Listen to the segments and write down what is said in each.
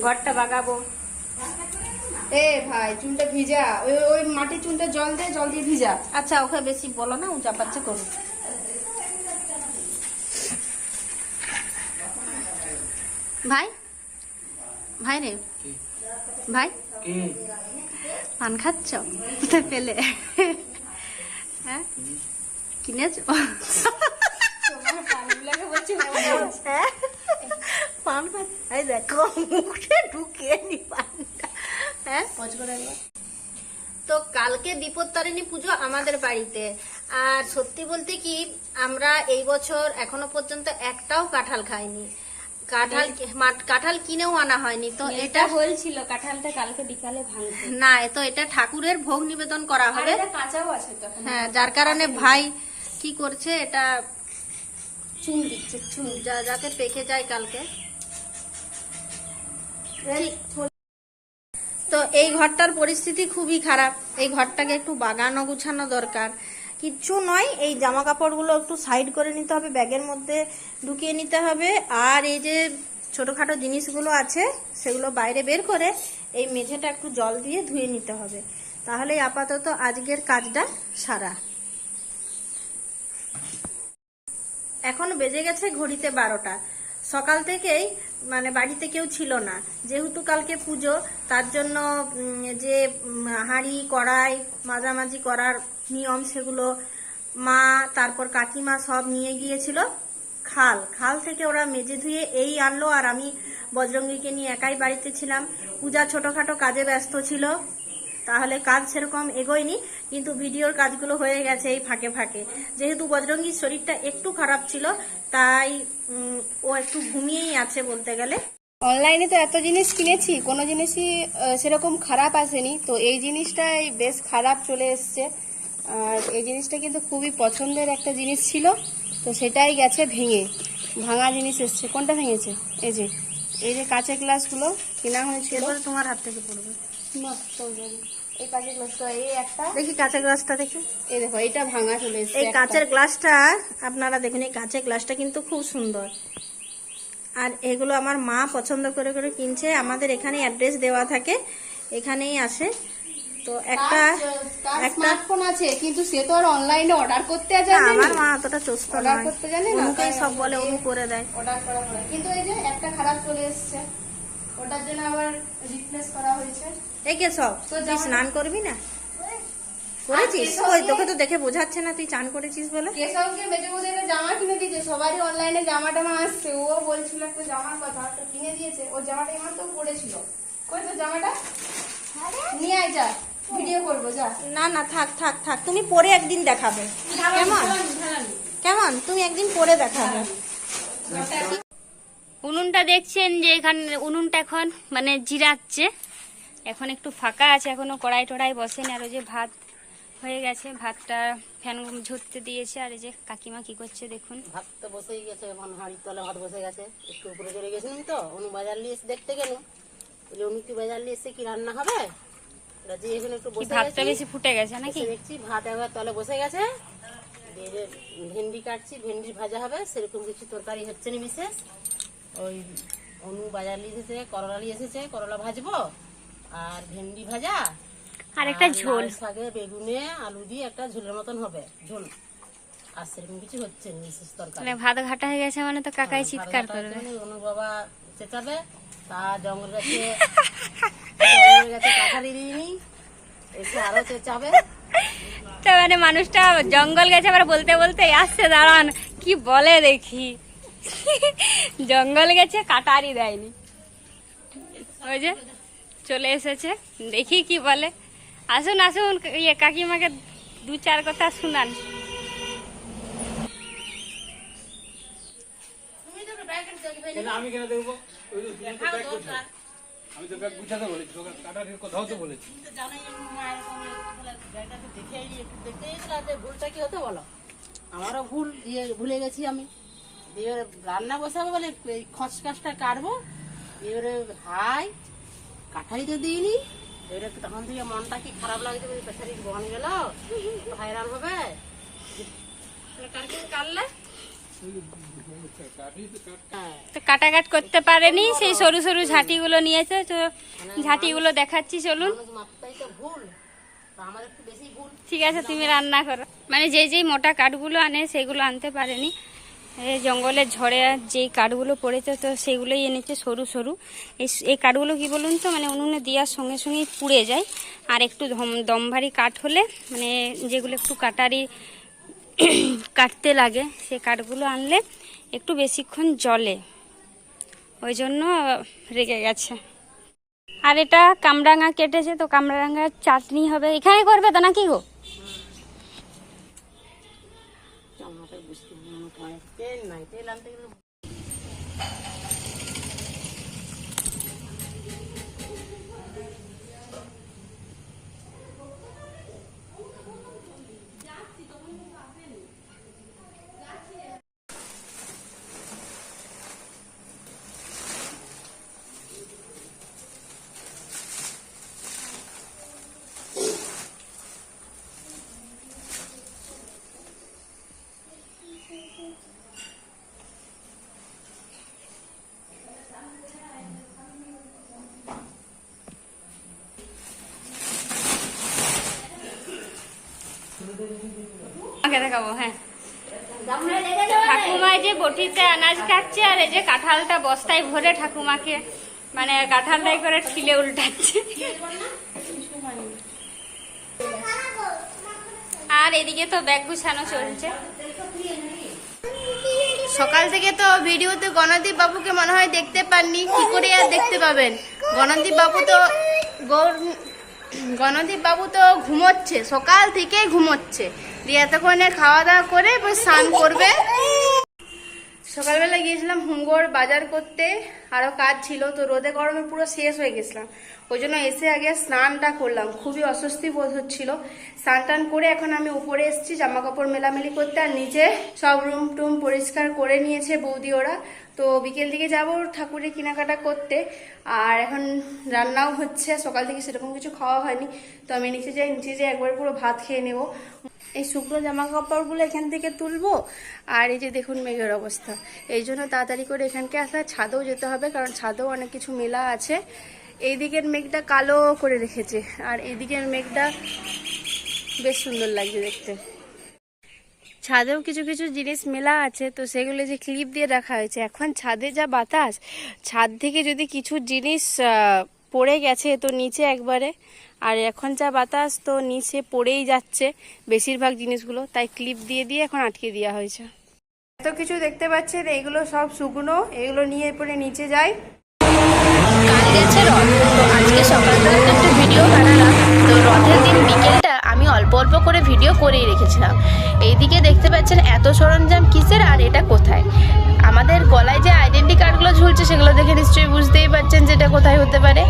ঘরটা বাগাবো। এ ভাই চুলটা ভিজা, ওই ওই মাটির চুলটা জল দিয়ে ভিজা। আচ্ছা ওকে বেশি বলো না, ও যা পাচ্ছে করো। ভাই ভাই রে ভাই, পান খাচ্ছ পেলে? হ্যাঁ কিনেছো? পান এই দেখো মুখে ঢুকিয়ে নি পানটা। হ্যাঁ তো কালকে বিপত্তারিণী পুজো আমাদের বাড়িতে। আর সত্যি বলতে কি, আমরা এই বছর এখনো পর্যন্ত একটাও কাঁঠাল খাইনি। কাঁঠাল কিনেও আনা হয়নি। তো এটা হয়েছিল কাঁঠালটা কালকে বিকালে ভাঙতে না, তো এটা ঠাকুরের ভোগ নিবেদন করা হবে। কাঁচাও আছে তো। হ্যাঁ, যার কারণে ভাই কি করছে, এটা চুন দিচ্ছে, চুন যাতে পেকে যায় কালকে। তো এই ঘরটার পরিস্থিতি খুবই খারাপ। এই ঘরটাকে একটু বাগানো গুছানো দরকার। কিচ্ছু নয়, এই জামা কাপড়গুলো একটু সাইড করে নিতে হবে, ব্যাগের মধ্যে ঢুকিয়ে নিতে হবে। আর এই যে ছোটখাটো জিনিসগুলো আছে সেগুলো বাইরে বের করে এই মেঝেটা একটু জল দিয়ে ধুয়ে নিতে হবে। তাহলে আপাতত আজকের কাজটা সারা। এখন বেজে গেছে ঘড়িতে 12টা। সকাল থেকেই মানে বাড়িতে কেউ ছিল না, যেহেতু কালকে পুজো, তার জন্য যে হাঁড়ি কড়াই মাঝামাঝি করার নিয়ম সেগুলো মা তারপর কাকিমা সব নিয়ে গিয়েছিল খাল থেকে। ওরা মেজে ধুয়ে এই আনলো, আর আমি বজরঙ্গীকে নিয়ে একাই বাড়িতে ছিলাম। পূজা ছোটখাটো কাজে ব্যস্ত ছিল, তাহলে কাজ সেরকম এগোয়নি, কিন্তু ভিডিওর কাজগুলো হয়ে গেছে এই ফাঁকে ফাঁকে। যেহেতু বজরঙ্গীর শরীরটা একটু খারাপ ছিল, তাই ও একটু ঘুমিয়েই আছে বলতে গেলে। অনলাইনে তো এত জিনিস কিনেছি, কোনো জিনিসই সেরকম খারাপ আসেনি। তো এই জিনিসটাই বেশ খারাপ চলে এসছে। আর এই জিনিসটা কিন্তু খুবই পছন্দের একটা জিনিস ছিল, তো সেটাই গেছে ভেঙে। ভাঙা জিনিস এসছে। কোনটা ভেঙেছে? এই যে কাঁচের গ্লাসগুলো কেনা হয়েছিল। এবারে তোমার হাত থেকে পড়বে না, এই কাঁচের গ্লাসটা, এই একটা দেখি কাঁচের গ্লাসটা দেখি। এই দেখো, এইটা ভাঙা চলে এসছে। এই কাঁচের গ্লাসটা আপনারা দেখুন, এই কাঁচের গ্লাসটা কিন্তু খুব সুন্দর। আর এগুলো আমার মা পছন্দ করে করে কিনছে। আমাদের এখানে অ্যাড্রেস দেওয়া থাকে, এখানেই আসে। তো একটা স্মার্টফোন আছে, কিন্তু সে তো আর অনলাইনে অর্ডার করতে জানে না। আমার মা অতটা চুস্ত অর্ডার নয়, করতে জানে না, অনুকেই সব বলে, অনু করে দেয়। অর্ডার করা হয়, কিন্তু এই যে একটা খারাপ চলে এসছে, ওটার জন্য আবার রিপ্লেস করা হয়েছে। একে সব তুই স্নান করবি না? করেছিস? ওই তোকে তো দেখে বোঝাচ্ছে না তুই চান করেছিস বলে। কেশবকে মেজে বৌদি জামা কিনে দিয়েছে, সবারই অনলাইনে জামা টামা আসছে। ও বলছিল একটা জামার কথা, তো কিনে দিয়েছে। ও জামাটা আমার তো পড়েছিল। কই তো জামাটা নিয়ে আয়, যা ভিডিও করবো, যা। না না, থাক থাক থাক, তুমি পরে একদিন দেখাবে। কেমন তুমি একদিন পরে দেখাবে। উনুনটা দেখছেন যে এখানে উনুনটা এখন মানে জিরাচ্ছে, এখন একটু ফাঁকা আছে, এখনো কড়াই টড়াই বসেনি। আর ওই যে ভাত হয়ে গেছে, ভাতটা ফ্যান ঝরতে দিয়েছে। আর এই যে কাকিমা কি করছে দেখুন। ভাত তো বসেই গেছে, এখন হাঁড়ির তলে ভাত বসে গেছে। একটু উপরে চলে গেছিলাম তো, অনু বাজার নিয়ে এসে দেখতে গেল, বলে অনু কি বাজার নিয়ে এসে কি রান্না হবে। যে এখানে একটু বসে ভাতটা বেশি ফুটে গেছে নাকি দেখছি, ভাত একবার তলে বসে গেছে। ভেন্ডি কাটছি, ভেন্ডির ভাজা হবে, সেরকম কিছু তরকারি হচ্ছে না বিশেষ। ওই অনু বাজার নিয়ে এসেছে, করলা নিয়ে এসেছে, করলা ভাজবো আর ভেন্ডি ভাজা আর একটা ঝোল, শাকে বেগুনে আলু দিয়ে একটা ঝোলের মতন হবে ঝোল। আর সেরকম কিছু হচ্ছে না বিশেষ তরকারি। মানে ভাত ঘাটা হয়ে গেছে মানে তো কাকাই চিৎকার করবে। অনু বাবা চেঁচাবে, তা জঙ্গল গেছে কাঁঠালি দিইনি, এসে আরো চেঁচাবে। তো মানে মানুষটা জঙ্গল গেছে, আবার বলতে বলতে আসছে, দাঁড়ান কি বলে দেখি। জঙ্গল গেছে, কাটারি দেয়নি, ওই যে চলে এসেছে, দেখি কি বলে। আসুন আসুন, ইয়ে কাকিমাকে দু চার কথা শুনান। আমি কেন দেখবো? আমি তো ব্যাগ গুছাতে বলেছি, কাটারির কথাও তো বলেছি। ভুলটা কি হতে বলো, আমারও ভুল, দিয়ে ভুলে গেছি আমি। দিয়ে রান্না বসাবো বলে খসকাসটা কাটবো, এবারে হাই কাঠাই তো দিইনি। এবারে তখন থেকে মনটা কি খারাপ লাগছে, পেছারি বন গেল, হায়রান হবে। কাটলে তো কাটাকাট করতে পারেনি, সেই সরু সরু ঝাঁটিগুলো নিয়েছে। তো ঝাঁটিগুলো দেখাচ্ছি, চলুন। মানুষ মাপটাই তো ভুল, তো আমার একটু বেশি ভুল। ঠিক আছে, তুমি রান্না করো। মানে যেই মোটা কাঠগুলো আনে সেগুলো আনতে পারেনি, এই জঙ্গলের ঝড়ে যেই কাঠগুলো পড়েছে তো সেগুলোই এনেছে সরু সরু। এই কাঠগুলো কি বলুন তো, মানে উনুনে দেওয়ার সঙ্গে সঙ্গেই পুড়ে যায়। আর একটু দম ভারী কাঠ হলে, মানে যেগুলো একটু কাটারি কাটতে লাগে, সেই কাঠগুলো আনলে একটু বেশিক্ষণ জ্বলে, ওই জন্য রেগে গেছে। আর এটা কামরাঙা কেটেছে, তো কামরাঙার চাটনি হবে। এখানে করবে তো নাকি গো? আমাকে বুঝতে হয়, তেল নাই, তেল আনতে গেলে আমাকে দেখাবো। হ্যাঁ, ঠাকুমা যে বটিতে আনাজ কাটছে, আর এই যে কাঁঠালটা বস্তায় ভরে ঠাকুমাকে, মানে কাঁঠালটাই করে ঠিলে উল্টাচ্ছে। আর এদিকে তো ব্যাগ গুছানো চলছে। সকাল থেকে তো ভিডিওতে গণদীপ বাবুকে মনে হয় দেখতে পাননি, কি করে আর দেখতে পাবেন? গণদীপ বাবু তো ঘুমোচ্ছে, সকাল থেকে ঘুমোচ্ছে। দিয়ে এতক্ষণে খাওয়া দাওয়া করে স্নান করবে। সকালবেলা গিয়েছিলাম হুমগড় বাজার করতে, আরো কাজ ছিল, তো রোদে গরমে পুরো শেষ হয়ে গেছিলাম। ওই জন্য এসে আগে স্নানটা করলাম, খুবই অস্বস্তি বোধ হচ্ছিল। স্নান টান করে এখন আমি উপরে এসেছি জামা কাপড় মেলামেলি করতে, আর নিচে সব রুম টুম পরিষ্কার করে নিয়েছে বৌদি ওরা। তো বিকেল দিকে যাবো ঠাকুরের কেনাকাটা করতে। আর এখন রান্নাও হচ্ছে, সকাল থেকে সেরকম কিছু খাওয়া হয়নি, তো আমি নিচে যাই, একবার পুরো ভাত খেয়ে নেবো। এই শুকনো জামা কাপড়গুলো এখান থেকে তুলবো। আর এই যে দেখুন মেঘের অবস্থা, এই জন্য তাড়াতাড়ি করে এখানকে আসা, ছাদেও যেতে হবে, কারণ ছাদেও অনেক কিছু মেলা আছে। এই দিকের মেঘটা কালো করে রেখেছে, আর এদিকের মেঘটা বেশ সুন্দর লাগছে দেখতে। ছাদেও কিছু কিছু জিনিস মেলা আছে, তো সেগুলো যে ক্লিপ দিয়ে রাখা হয়েছে। এখন ছাদে যা বাতাস, ছাদ থেকে যদি কিছু জিনিস পড়ে গেছে তো নিচে একবারে, আর এখন যা বাতাস তো নিচে পড়েই যাচ্ছে বেশিরভাগ জিনিসগুলো, তাই ক্লিপ দিয়ে দিয়ে এখন আটকে দেওয়া হয়েছে। এত কিছু দেখতে পাচ্ছেন, এগুলো সব শুকনো, এগুলো নিয়ে পরে নিচে যায়। কাল গেছে রথ, তো আজকে সকালবেলা তো একটা ভিডিও বানালাম। তো রথের দিন বিকেলটা আমি অল্প অল্প করে ভিডিও করেই রেখেছিলাম। এইদিকে দেখতে পাচ্ছেন এত সরঞ্জাম কিসের, আর এটা কোথায়। আমাদের গলায় যে আইডেন্টি কার্ডগুলো ঝুলছে সেগুলো দেখে নিশ্চয়ই বুঝতেই পারছেন যে এটা কোথায় হতে পারে।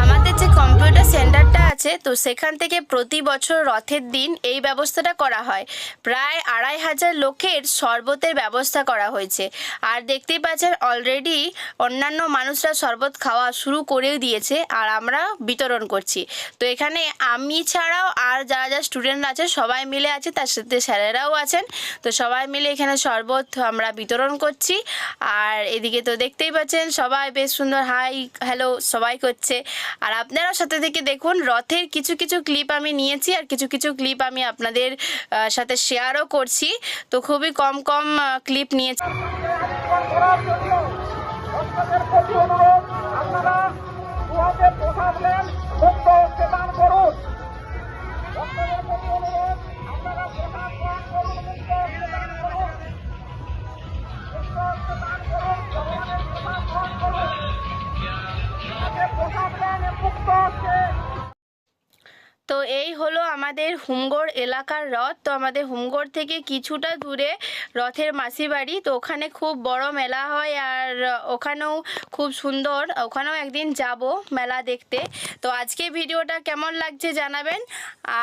আমাদের যে কম্পিউটার সেন্টারটা আছে, তো সেখান থেকে প্রতি বছর রথের দিন এই ব্যবস্থাটা করা হয়। প্রায় 2500 লোকের শরবতের ব্যবস্থা করা হয়েছে। আর দেখতেই পাচ্ছেন অলরেডি অন্যান্য মানুষরা শরবত খাওয়া শুরু করেও দিয়েছে, আর আমরা বিতরণ করছি। তো এখানে আমি ছাড়াও আর যারা স্টুডেন্ট আছে সবাই মিলে আছে, তার সাথে স্যারেরাও আছেন। তো সবাই মিলে এখানে শরবত আমরা বিতরণ করছি। আর এদিকে তো দেখতেই পাচ্ছেন সবাই বেশ সুন্দর হাই হ্যালো সবাই করছে। আর আপনারাও সাথে থেকে দেখুন, রথের কিছু কিছু ক্লিপ আমি নিয়েছি, আর কিছু কিছু ক্লিপ আমি আপনাদের সাথে শেয়ারও করছি। তো খুবই কম কম ক্লিপ নিয়েছি। তো এই হলো আমাদের হুমগড় এলাকার রথ। তো আমাদের হুমগড় থেকে কিছুটা দূরে রথের মাসি বাড়ি, তো ওখানে খুব বড় মেলা হয়, আর ওখানেও খুব সুন্দর, ওখানেও একদিন যাব মেলা দেখতে। তো আজকে ভিডিওটা কেমন লাগছে জানাবেন,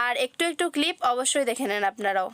আর একটু একটু ক্লিপ অবশ্যই দেখে নেন আপনারাও।